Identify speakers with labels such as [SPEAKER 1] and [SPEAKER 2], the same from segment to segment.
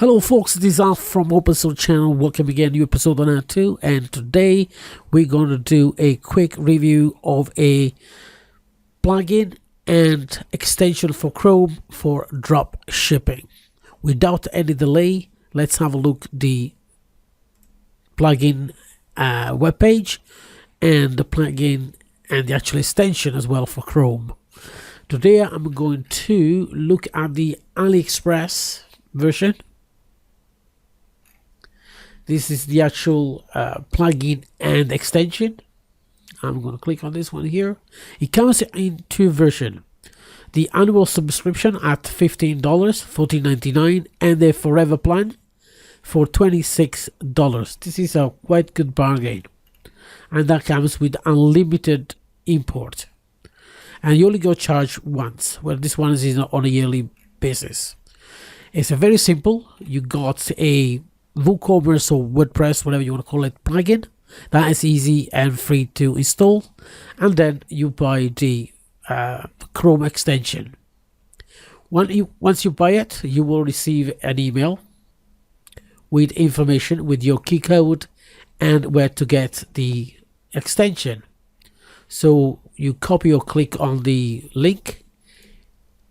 [SPEAKER 1] Hello folks, this is Alf from Open Source Channel. Welcome again, new episode on that too. And today we're going to do a quick review of a plugin and extension for Chrome for drop shipping. Without any delay, let's have a look at the plugin webpage and the plugin and the actual extension as well for Chrome. Today I'm going to look at the Aliexpress version. This is the actual plugin and extension. I'm going to click on this one here. It comes in two versions. The annual subscription at $15, $14.99, and the forever plan for $26. This is a quite good bargain. And that comes with unlimited import. And you only go charged once. Well, this one is on a yearly basis. It's a very simple. You got a WooCommerce or Wordpress, whatever you want to call it, plugin that is easy and free to install, and then you buy the Chrome extension. Once you buy it, you will receive an email with information with your key code and where to get the extension. So you copy or click on the link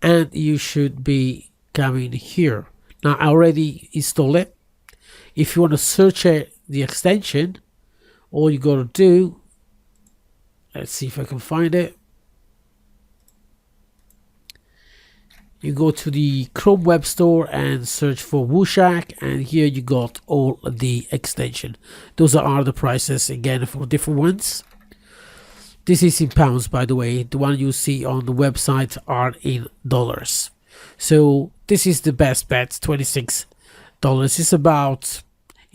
[SPEAKER 1] and you should be coming here. Now I already installed it. If you want to search the extension, all you got to do, let's see if I can find it. You go to the Chrome Web Store and search for Wooshark, and here you got all the extension. Those are the prices again for different ones. This is in pounds, by the way. The one you see on the website are in dollars. So this is the best bet, $26. It's about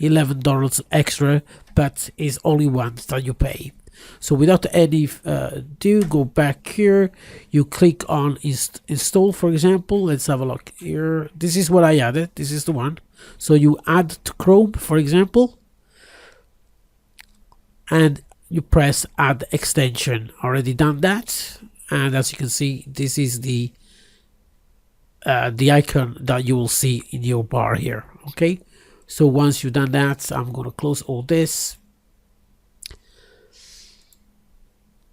[SPEAKER 1] $11 extra, but it's only once that you pay. So without any go back here, you click on install, for example. Let's have a look here. This is what I added. This is the one. So you add to Chrome, for example, and you press add extension. Already done that, and as you can see, this is the icon that you will see in your bar here. Okay, so once you've done that, I'm going to close all this.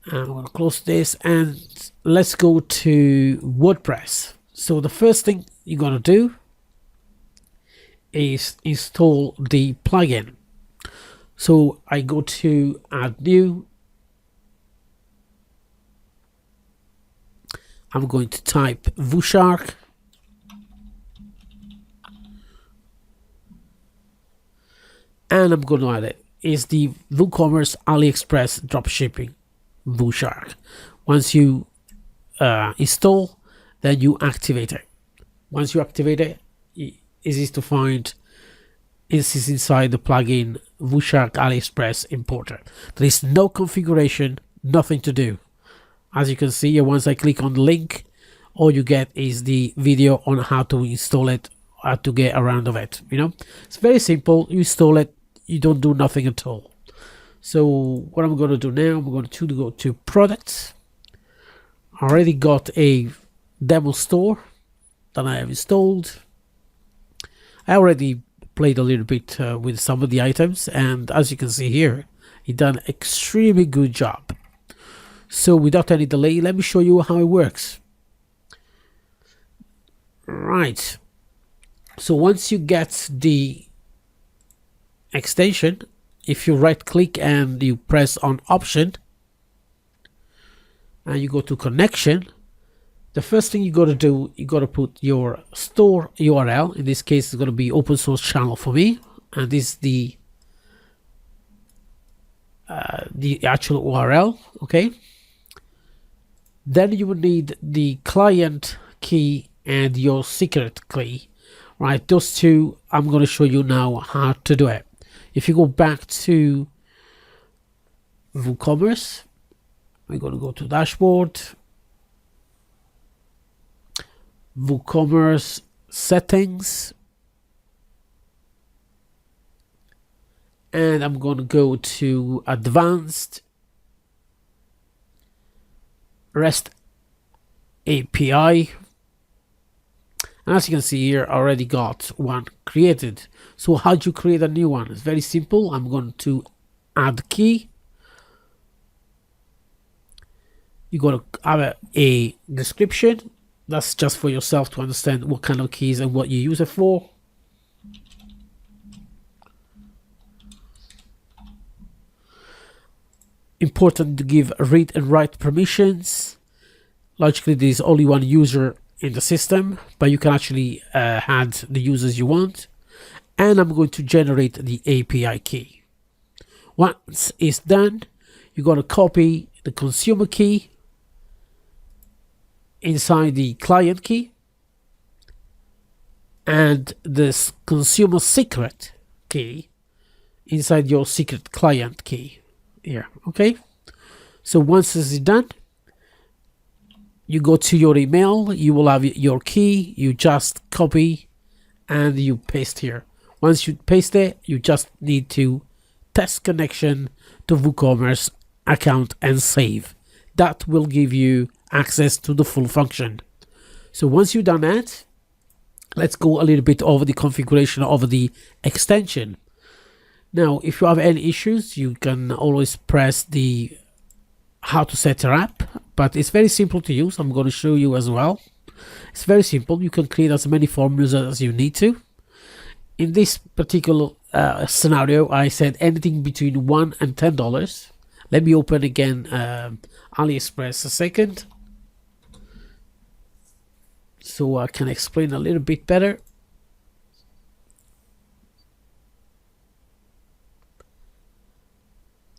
[SPEAKER 1] I'm going to close this and let's go to WordPress. So the first thing you're going to do is install the plugin. So I go to add new. I'm going to type Wooshark. And I'm going to add it. It's the WooCommerce Aliexpress Dropshipping Wooshark. Once you install, then you activate it. Once you activate it, it's easy to find. This is inside the plugin Wooshark Aliexpress importer. There is no configuration, nothing to do. As you can see, once I click on the link, all you get is the video on how to install it, how to get around of it. You know, it's very simple. You install it, you don't do nothing at all. So what I'm going to do now, I'm going to go to products. I already got a demo store that I have installed. I already played a little bit with some of the items, and as you can see here, it done an extremely good job. So without any delay, let me show you how it works. Right, so once you get the extension, if you right click and you press on option and you go to connection, the first thing you got to do, you got to put your store URL. In this case, it's going to be Open Source Channel for me, and this is the actual URL. Okay, then you will need the client key and your secret key. Right, those two I'm going to show you now how to do it. If you go back to WooCommerce, we're going to go to dashboard, WooCommerce settings, and I'm going to go to advanced REST API, And as you can see here, I already got one created. So how do you create a new one? It's very simple. I'm going to add key. You're going to have a description. That's just for yourself to understand what kind of keys and what you use it for. Important to give read and write permissions. Logically, there is only one user in the system, but you can actually add the users you want. And I'm going to generate the API key. Once it's done, you're going to copy the consumer key inside the client key and this consumer secret key inside your secret client key here. Okay, so once this is done, you go to your email, you will have your key, you just copy and you paste here. Once you paste it, you just need to test connection to WooCommerce account and save. That will give you access to the full function. So once you've done that, let's go a little bit over the configuration of the extension. Now, if you have any issues, you can always press the how to set your app, but it's very simple to use. I'm going to show you as well. It's very simple. You can create as many formulas as you need to. In this particular scenario, I said anything between $1 and $10. Let me open again Aliexpress a second, so I can explain a little bit better.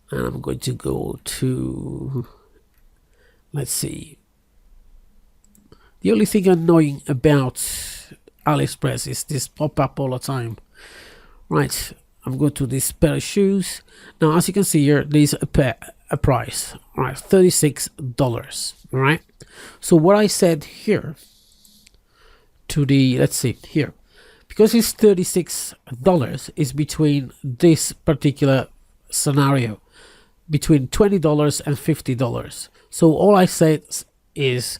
[SPEAKER 1] And I'm going to go to, let's see. The only thing annoying about Aliexpress is this pop-up all the time. Right, I'm going to this pair of shoes. Now, as you can see here, there's a price, right? $36. Right. So what I said here to the, let's see here, because it's $36 is between this particular scenario, between $20 and $50. So all I said is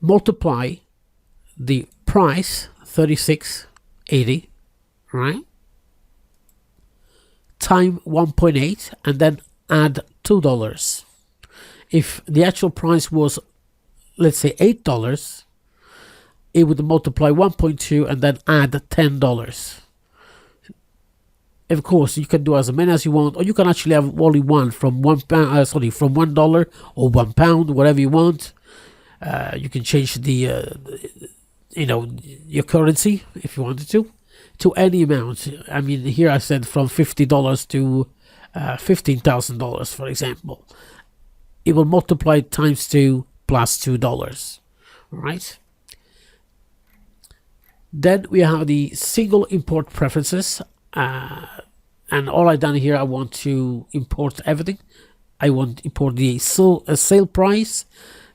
[SPEAKER 1] multiply the price $36.80, right, time 1.8 and then add $2. If the actual price was, let's say, $8, it would multiply 1.2 and then add $10. Of course, you can do as many as you want, or you can actually have only one from from $1 or £1, whatever you want. You can change the your currency if you wanted to any amount. I mean, here I said from $50 to $15,000, for example. It will multiply times 2 plus $2. All right. Then we have the single import preferences. And all I've done here, I want to import everything. I want to import the sale price,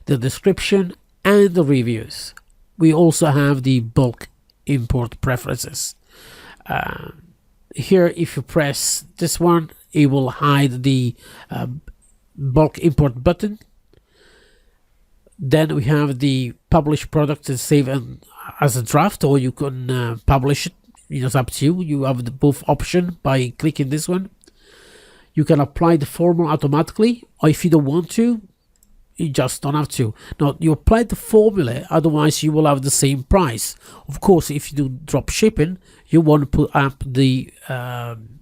[SPEAKER 1] the description, and the reviews. We also have the bulk import preferences. Here, if you press this one, it will hide the bulk import button. Then we have the publish product and save as a draft, or you can publish it. It's up to you. You have the both option by clicking this one. You can apply the formula automatically, or if you don't want to, you just don't have to. Now, you apply the formula, otherwise you will have the same price. Of course, if you do drop shipping, you want to put up the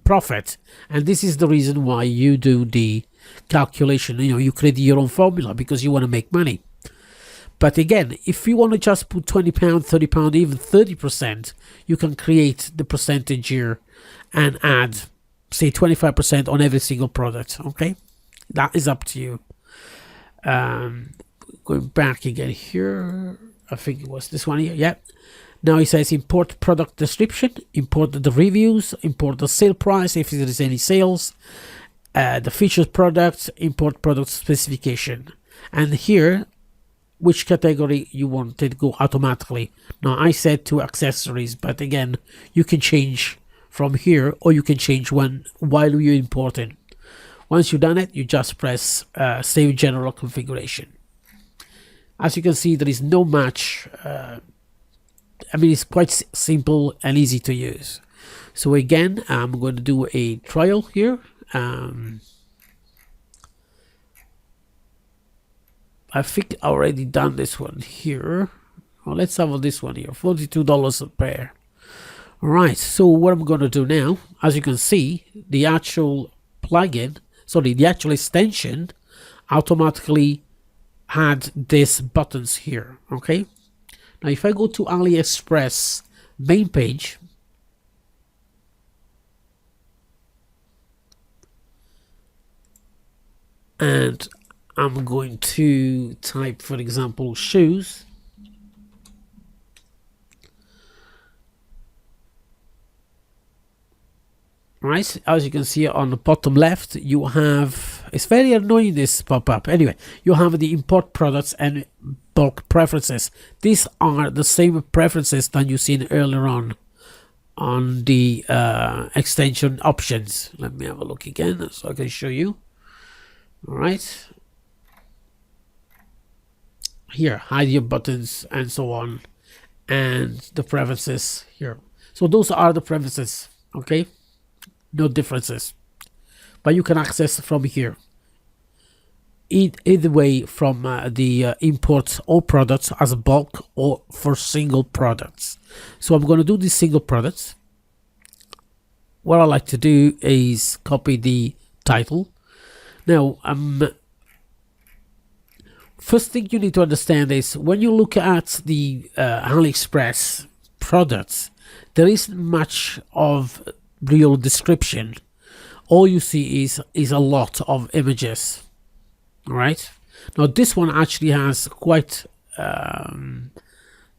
[SPEAKER 1] profit, and this is the reason why you do the calculation. You create your own formula because you want to make money. But again, if you want to just put £20, £30, even 30%, you can create the percentage here and add, say, 25% on every single product. Okay, that is up to you. Going back again here, I think it was this one here. Yeah. Now it says import product description, import the reviews, import the sale price if there is any sales, the featured products, import product specification, and here which category you want it to go automatically. Now I said to accessories, but again, you can change from here, or you can change one while you're importing. Once you've done it, you just press save general configuration. As you can see, there is no match I mean, it's quite simple and easy to use. So again, I'm going to do a trial here. I think I already done this one here. Well, let's have this one here, $42 a pair. All right, so what I'm going to do now, as you can see, the actual plugin, sorry, the actual extension automatically had these buttons here. Okay, now if I go to Aliexpress main page, and I'm going to type, for example, shoes. Right, as you can see on the bottom left, you have, it's very annoying this pop-up. Anyway, you have the import products and bulk preferences. These are the same preferences that you seen earlier on the extension options. Let me have a look again so I can show you. All right, here, hide your buttons and so on, and the preferences here. So those are the preferences. Okay, no differences, but you can access from here. Either way, from the import all products as a bulk or for single products. So I'm going to do these single products. What I like to do is copy the title. Now, first thing you need to understand is when you look at the Aliexpress products, there isn't much of real description. All you see is a lot of images. All right, now this one actually has quite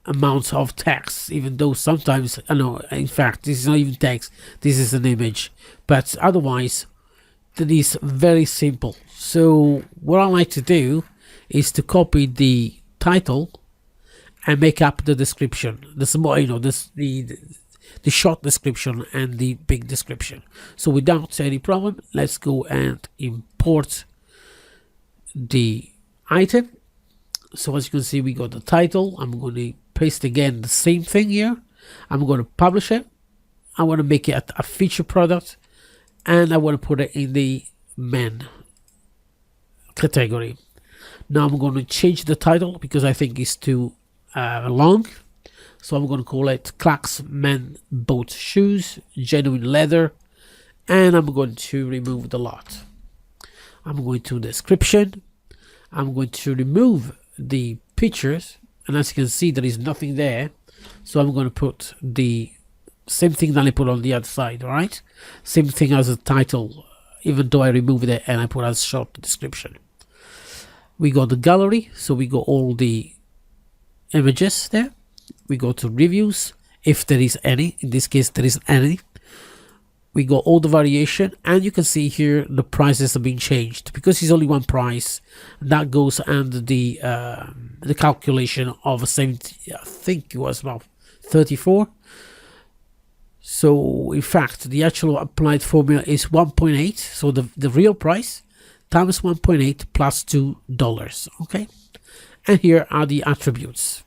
[SPEAKER 1] amounts of text, even though sometimes, I know, in fact, this is not even text, this is an image, but otherwise that is very simple. So what I like to do is to copy the title and make up the description, the small, you know, the short description and the big description. So without any problem, let's go and import the item. So as you can see, we got the title. I'm going to paste again the same thing here. I'm going to publish it. I want to make it a feature product, and I want to put it in the men category. Now I'm going to change the title because I think it's too long. So I'm going to call it Clark's Men Boat Shoes, Genuine Leather, and I'm going to remove the lot. I'm going to description. I'm going to remove the pictures, and as you can see, there is nothing there. So I'm going to put the same thing that I put on the other side. All right, same thing as the title, even though I removed it and I put as short description. We got the gallery, so we got all the images there. We go to reviews, if there is any. In this case, there isn't any. We got all the variation, and you can see here the prices have been changed because it's only one price. That goes under the calculation of 70. I think it was about 34. So in fact, the actual applied formula is 1.8. So the real price times 1.8 plus $2. Okay, and here are the attributes.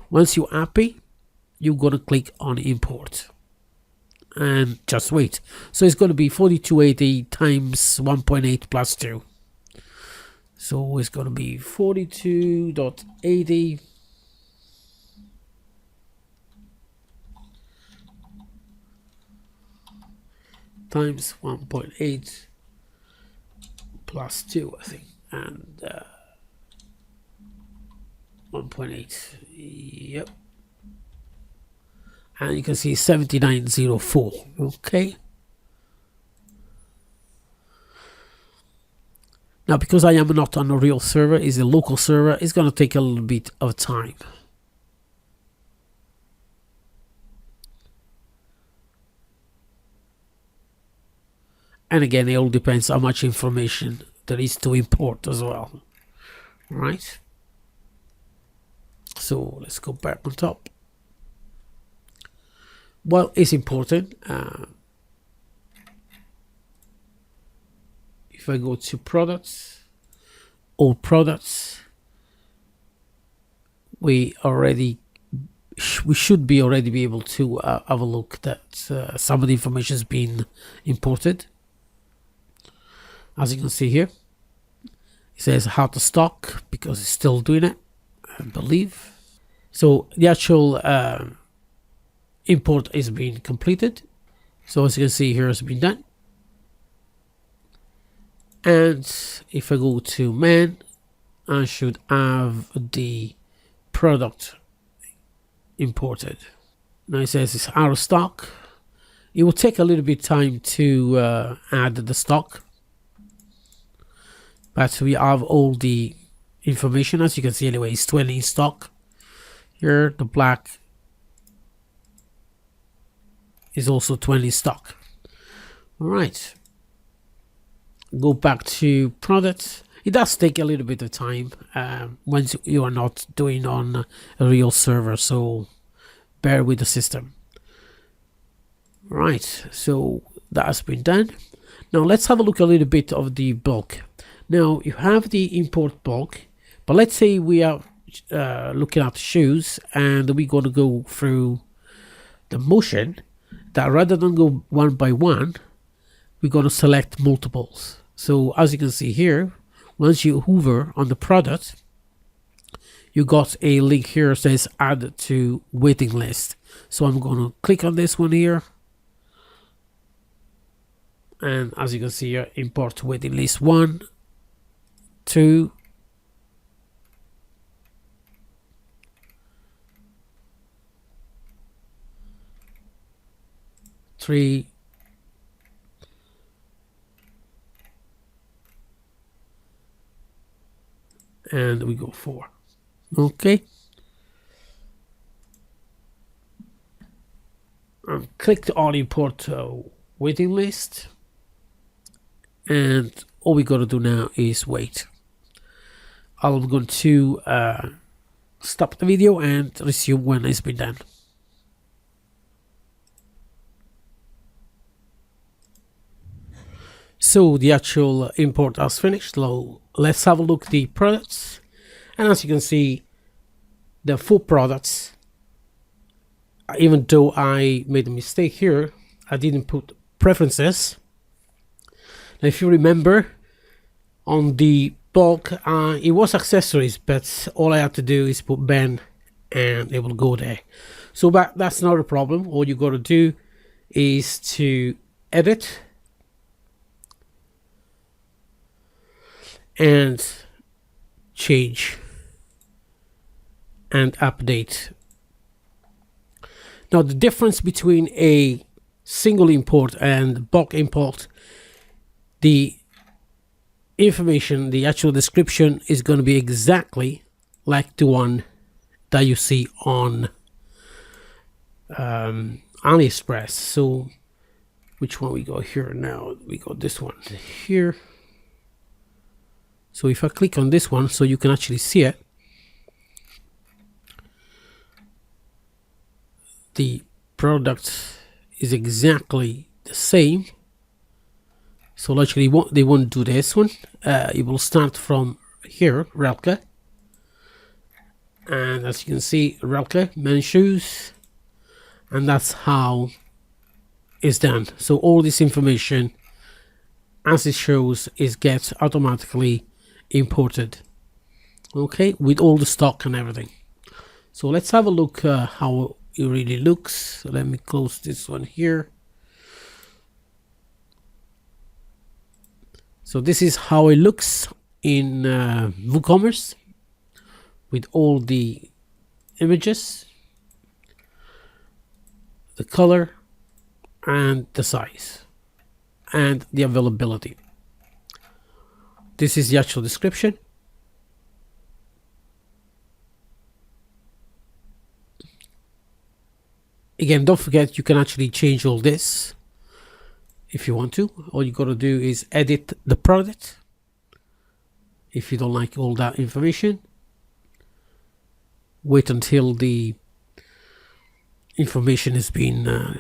[SPEAKER 1] Once you're happy, you're going to click on import and just wait. So it's going to be 4280 times 1.8 plus 2. So it's going to be 42.80 times 1.8 plus 2, I think, and 1.8. Yep, and you can see 7904. Okay, now because I am not on a real server, it's a local server, it's going to take a little bit of time. And again, it all depends how much information there is to import as well. Right, so let's go back on top. Well, it's important. If I go to products, all products, we already we should be already be able to have a look that some of the information has been imported. As you can see here, it says how to stock because it's still doing it, I believe. So the actual import is being completed. So as you can see here, it's been done. And if I go to man, I should have the product imported. Now it says it's out of stock. It will take a little bit of time to add the stock, but we have all the information. As you can see anyway, it's 20 in stock. Here the black is also 20 in stock. All right, go back to products. It does take a little bit of time once you are not doing on a real server, so bear with the system. Right, so that has been done. Now let's have a look a little bit of the bulk. Now you have the import bulk, but let's say we are looking at shoes and we're going to go through the motion that rather than go one by one, we're going to select multiples. So as you can see here, once you hover on the product, you got a link here that says add to waiting list. So I'm going to click on this one here, and as you can see here, import waiting list 1, 2, 3, and we go 4. Okay, and click on import waiting list, and all we got to do now is wait. I'm going to stop the video and resume when it's been done. So the actual import has finished. So let's have a look at the products, and as you can see, the full products, even though I made a mistake here, I didn't put preferences. Now if you remember, on the bulk it was accessories, but all I had to do is put Ben and it will go there. So that's not a problem. All you got to do is to edit and change and update. Now the difference between a single import and bulk import, the information, the actual description is going to be exactly like the one that you see on Aliexpress. So which one we got here now? We got this one here. So if I click on this one so you can actually see it, the product is exactly the same. So actually they won't do this one. It will start from here, Relka, and as you can see, Relka men's shoes, and that's how it's done. So all this information, as it shows, is gets automatically imported, okay, with all the stock and everything. So let's have a look how it really looks. So let me close this one here. So this is how it looks in WooCommerce with all the images, the color, and the size, and the availability. This is the actual description. Again, don't forget you can actually change all this if you want to. All you got to do is edit the product if you don't like all that information. Wait until the information has been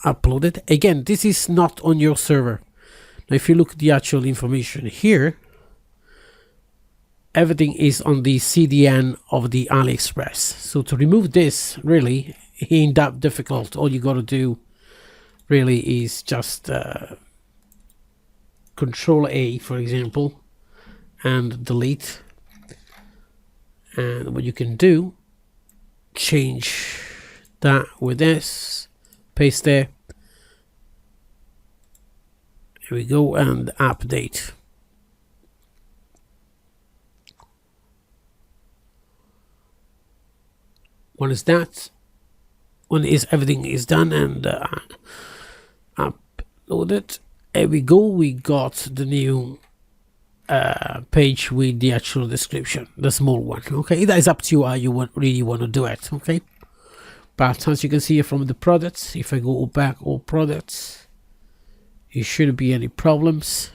[SPEAKER 1] uploaded. Again, this is not on your server. Now if you look at the actual information here, everything is on the CDN of the Aliexpress. So to remove this really ain't that difficult. All you got to do really is just Control A, for example, and delete. And what you can do, change that with this, paste there. Here we go, and update. When everything is done and upload it, there we go. We got the new page with the actual description, the small one. Okay, that is up to you how you really want to do it. Okay, but as you can see from the products, if I go back all products, there shouldn't be any problems.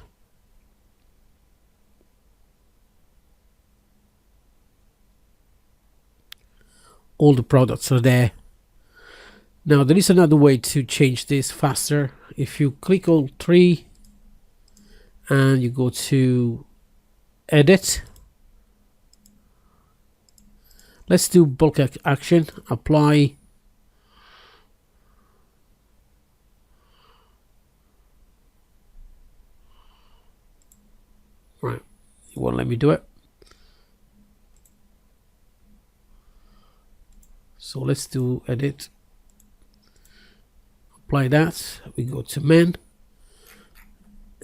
[SPEAKER 1] All the products are there. Now there is another way to change this faster. If you click on 3 and you go to edit, let's do bulk action, apply. Right, it won't let me do it. So let's do edit, apply that. We go to men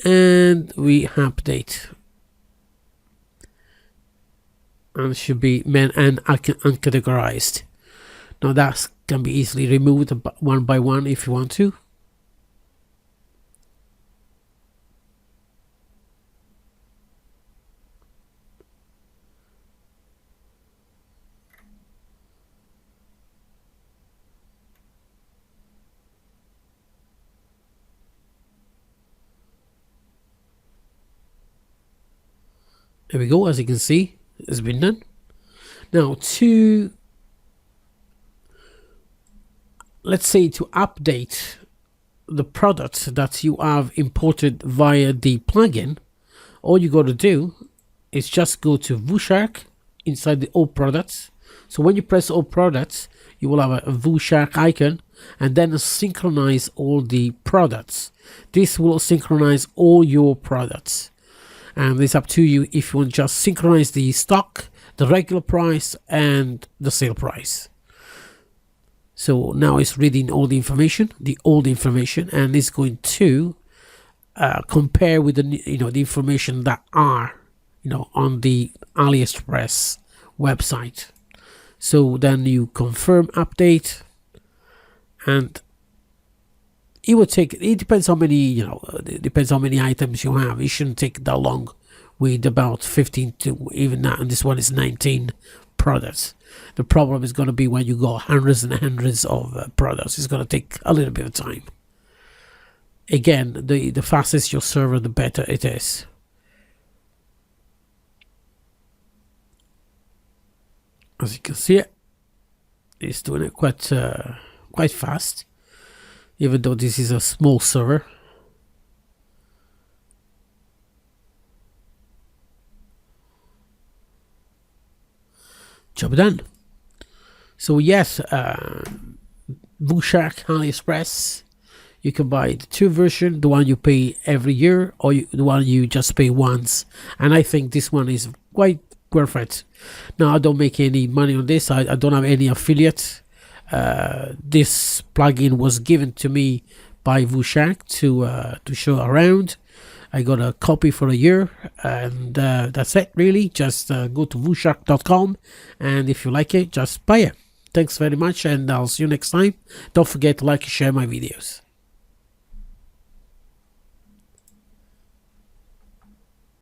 [SPEAKER 1] and we update, and it should be men and uncategorized. Now that can be easily removed one by one if you want to. There we go. As you can see, it's been done. Now let's say to update the product that you have imported via the plugin, all you got to do is just go to Wooshark inside the all products. So when you press all products, you will have a Wooshark icon, and then synchronize all the products. This will synchronize all your products. And it's up to you if you want to just synchronize the stock, the regular price, and the sale price. So now it's reading all the information, the old information, and it's going to compare with the the information that are on the Aliexpress website. So then you confirm update, and it will take, it depends how many, it depends how many items you have. It shouldn't take that long with about 15 to even that, and this one is 19 products. The problem is going to be when you go hundreds and hundreds of products. It's going to take a little bit of time. Again, the fastest your server, the better it is. As you can see, it's doing it quite fast, even though this is a small server. Job done. So yes, Wooshark Aliexpress, you can buy the 2 version, the one you pay every year, or the one you just pay once. And I think this one is quite worth it. Now, I don't make any money on this. I don't have any affiliate. This plugin was given to me by Wooshark to show around. I got a copy for a year, and that's it really. Just go to wooshark.com, and if you like it, just buy it. Thanks very much, and I'll see you next time. Don't forget to like and share my videos.